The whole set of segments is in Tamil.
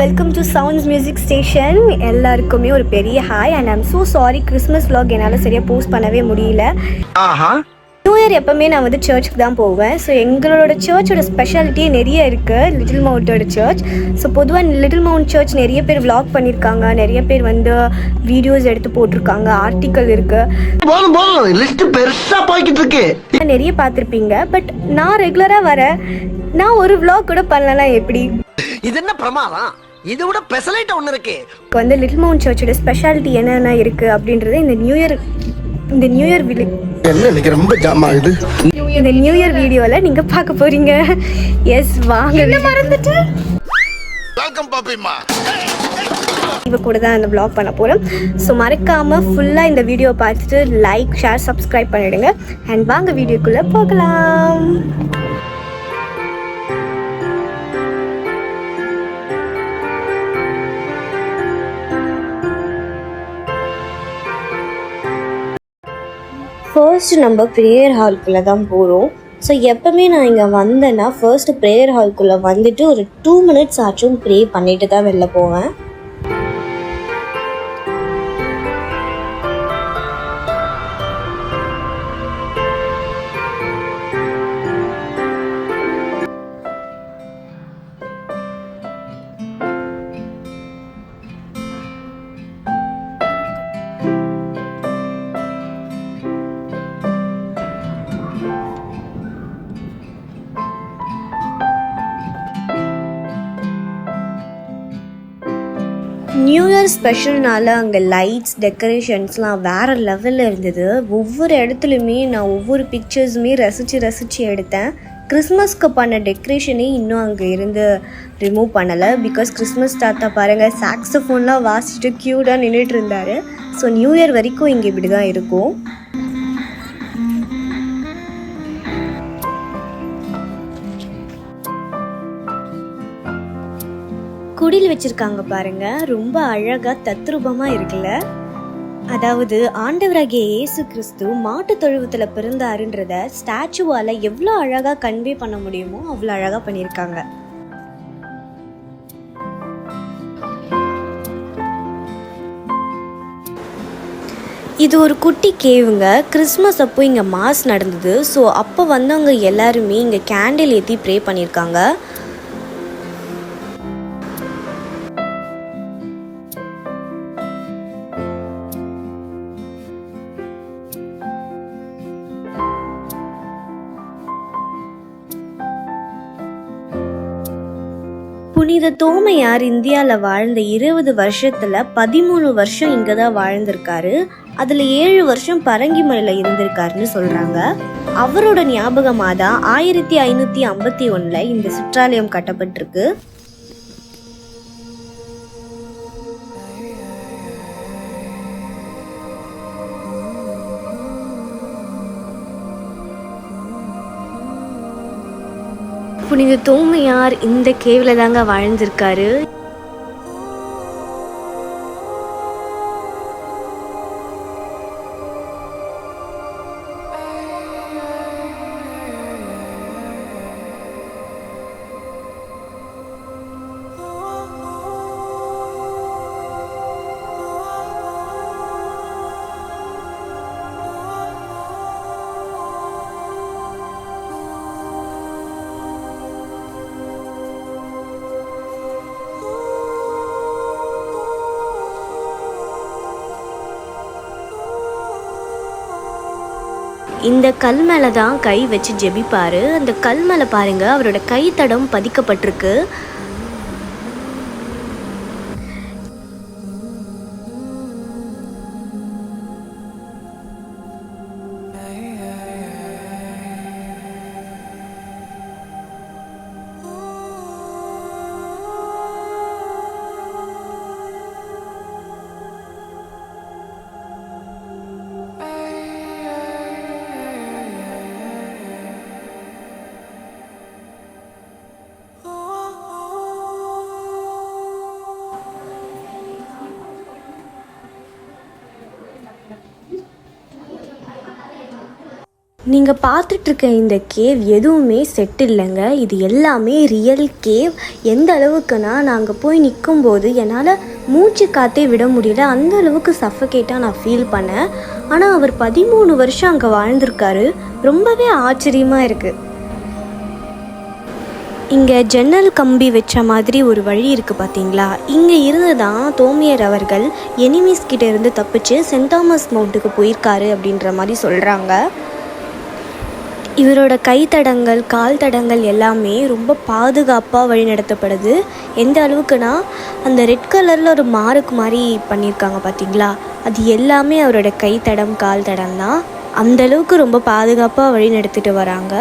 Welcome to sounds music station. எல்லாருக்குமே ஒரு பெரிய hi and I'm so sorry, Christmas vlog என்னால் சரியாக போஸ்ட் பண்ணவே முடியல. நியூ இயர் எப்போவுமே நான் வந்து சர்ச்சுக்கு தான் போவேன். ஸோ எங்களோட சர்ச்சோட ஸ்பெஷாலிட்டியே நிறைய இருக்குது, லிட்டில் மவுண்டோட சர்ச். ஸோ பொதுவாக லிட்டில் மவுண்ட் சர்ச் நிறைய பேர் vlog பண்ணியிருக்காங்க, நிறைய பேர் வந்து வீடியோஸ் எடுத்து போட்டிருக்காங்க, ஆர்டிக்கல் இருக்குது, நிறைய பார்த்துருப்பீங்க. பட் நான் ரெகுலராக வரேன், நான் ஒரு vlog கூட பண்ணலாம். எப்படி இது என்ன பிரமாதம்? இது விட ஸ்பெஷலைட் ஒன்னு இருக்கு. வந்து லிட்டில் மவுண்ட் சர்ச்சோட ஸ்பெஷாலிட்டி என்னென்ன இருக்கு அப்படின்றது இந்த நியூ இயர் ரொம்ப ஜாம் ஆகுது. இந்த நியூ இயர் வீடியோல நீங்க பார்க்க போறீங்க. எஸ், வாங்க. என்ன மறந்துட்டு வெல்கம் பாப்பிமா. இவ கூட தான் இந்த vlog பண்ண போறோம். ஸோ மறக்காம ஃபுல்லா இந்த வீடியோ பார்த்துட்டு லைக், ஷேர், சப்ஸ்கிரைப் பண்ணிடுங்க. அண்ட் வாங்க வீடியோக்குள்ள போகலாம். ஃபர்ஸ்ட் நம்ம ப்ரேயர் ஹால்குள்ளே தான் போகிறோம். ஸோ எப்போவுமே நான் இங்கே வந்தேன்னா ஃபர்ஸ்ட்டு ப்ரேயர் ஹால்குள்ளே வந்துட்டு ஒரு 2 minutes ஆச்சும் ப்ரே பண்ணிட்டு தான் வெளில போவேன். நியூ இயர் ஸ்பெஷல்னால அங்கே லைட்ஸ், டெக்கரேஷன்ஸ்லாம் வேறு லெவலில் இருந்தது. ஒவ்வொரு இடத்துலையுமே நான் ஒவ்வொரு பிக்சர்ஸுமே ரசித்து எடுத்தேன். கிறிஸ்மஸ்க்கு பண்ண டெக்கரேஷனே இன்னும் அங்கே இருந்து ரிமூவ் பண்ணலை. பிகாஸ் கிறிஸ்மஸ் தாத்தா பாருங்கள், சாக்ஸோஃபோன்லாம் வாசிச்சுட்டு க்யூட்டாக நின்றுட்டு இருந்தார். ஸோ நியூ இயர் வரைக்கும் இங்கே இப்படி தான் இருக்கும். குடில் வச்சுருக்காங்க பாருங்க, ரொம்ப அழகாக தத்ரூபமாக இருக்குல்ல. அதாவது ஆண்டவராகிய இயேசு கிறிஸ்து மாட்டு தொழுவத்தில் பிறந்தாருன்றத ஸ்டாச்சுவால் எவ்வளோ அழகாக கன்வே பண்ண முடியுமோ அவ்வளோ அழகாக பண்ணியிருக்காங்க. இது ஒரு குட்டி கேவுங்க. கிறிஸ்மஸ் அப்போ இங்கே மாஸ் நடந்தது. ஸோ அப்போ வந்தவங்க எல்லாருமே இங்கே கேண்டில் ஏற்றி ப்ரே பண்ணியிருக்காங்க. புனித தோமையார் இந்தியாவில் வாழ்ந்த 20 வருஷத்தில் 13 வருஷம் இங்கே தான் வாழ்ந்திருக்காரு. அதில் 7 வருஷம் பரங்கிமலையில் இருந்திருக்காருன்னு சொல்கிறாங்க. அவரோட ஞாபகமாக தான் 1551 இந்த சிற்றாலயம் கட்டப்பட்டிருக்கு. புனித தோமையார் இந்த கேவில் தாங்க வாழ்ந்திருக்காரு. இந்த கல் மேலே தான் கை வச்சு ஜெபிப்பார். அந்த கல் மேலே பாருங்கள், அவரோட கைத்தடம் பதிக்கப்பட்டிருக்கு. நீங்கள் பார்த்துட்ருக்க இந்த கேவ் எதுவுமே செட் இல்லைங்க. இது எல்லாமே ரியல் கேவ். எந்த அளவுக்குன்னா நாங்கள் போய் நிற்கும்போது என்னால் மூச்சு காற்றே விட முடியல. அந்த அளவுக்கு சஃபகேட்டாக நான் ஃபீல் பண்ணேன். ஆனால் அவர் 13 வருஷம் அங்கே வாழ்ந்திருக்காரு. ரொம்பவே ஆச்சரியமாக இருக்குது. இங்கே ஜன்னல் கம்பி வச்ச மாதிரி ஒரு வழி இருக்குது பார்த்தீங்களா? இங்கே இருந்து தான் தோமியர் அவர்கள் எனிமீஸ் கிட்ட இருந்து தப்பிச்சு சென்ட் தாமஸ் மவுண்ட்டுக்கு போயிருக்காரு அப்படின்ற மாதிரி சொல்கிறாங்க. இவரோட கைத்தடங்கள் கால் தடங்கள் எல்லாமே ரொம்ப பாதுகாப்பாக வழி நடத்தப்படுது. எந்த அளவுக்குனா அந்த ரெட் கலரில் ஒரு மார்க் மாதிரி பண்ணியிருக்காங்க பார்த்தீங்களா? அது எல்லாமே அவரோட கைத்தடம் கால் தடம் தான். அந்தளவுக்கு ரொம்ப பாதுகாப்பாக வழி நடத்திட்டு வராங்க.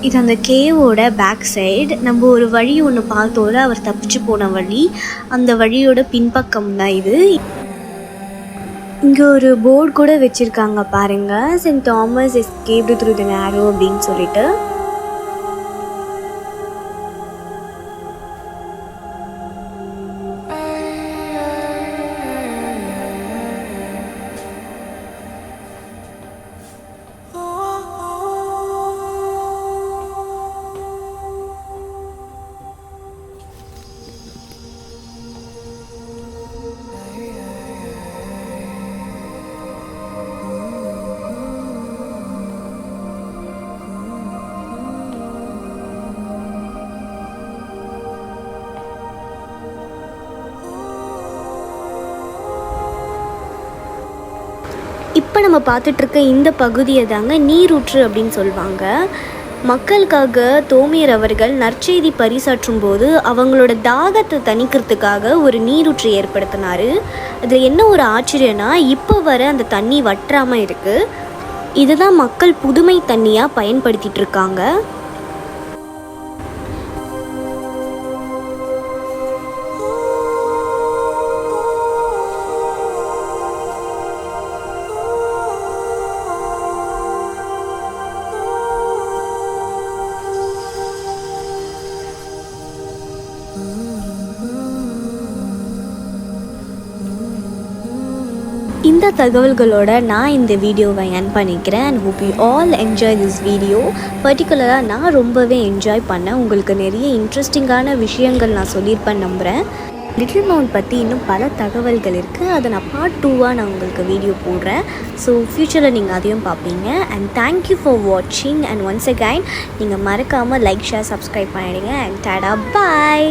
இது அந்த கேவோட பேக் சைடு. நம்ம ஒரு வழி ஒன்று பார்த்தோட அவர் தப்பிச்சு போன வழி, அந்த வழியோட பின்பக்கம் தான் இது. இங்கே ஒரு போர்டு கூட வச்சுருக்காங்க பாருங்கள், saint Thomas escaped through the narrow அப்படின்னு சொல்லிட்டு. இப்போ நம்ம பார்த்துட்ருக்க இந்த பகுதியை தாங்க நீரூற்று அப்படின்னு சொல்லுவாங்க. மக்களுக்காக தோமியர் அவர்கள் நற்செய்தி பரிசாற்றும் போது அவங்களோட தாகத்தை தணிக்கிறதுக்காக ஒரு நீரூற்று ஏற்படுத்தினார். அதில் என்ன ஒரு ஆச்சரியம்னா, இப்போ வர அந்த தண்ணி வற்றாமல் இருக்குது. இதுதான் மக்கள் புதுமை தண்ணியாக பயன்படுத்திகிட்டு இருக்காங்க. இந்த தகவல்களோட நான் இந்த வீடியோவை என் பண்ணிக்கிறேன். And hope you all enjoy this video. பர்டிகுலராக நான் ரொம்பவே என்ஜாய் பண்ணேன். உங்களுக்கு நிறைய இன்ட்ரெஸ்டிங்கான விஷயங்கள் நான் சொல்லியிருப்பேன் நம்புகிறேன். லிட்டில் மவுண்ட் பற்றி இன்னும் பல தகவல்கள் இருக்குது. அதை நான் பார்ட் 2 நான் உங்களுக்கு வீடியோ போடுறேன். ஸோ ஃப்யூச்சரில் நீங்கள் அதையும் பார்ப்பீங்க. அண்ட் தேங்க்யூ ஃபார் வாட்சிங். அண்ட் ஒன்ஸ் அகைன் நீங்கள் மறக்காமல் லைக் ஷேர் சப்ஸ்கிரைப் பண்ணிடுங்க. அண்ட் டாடா பாய்.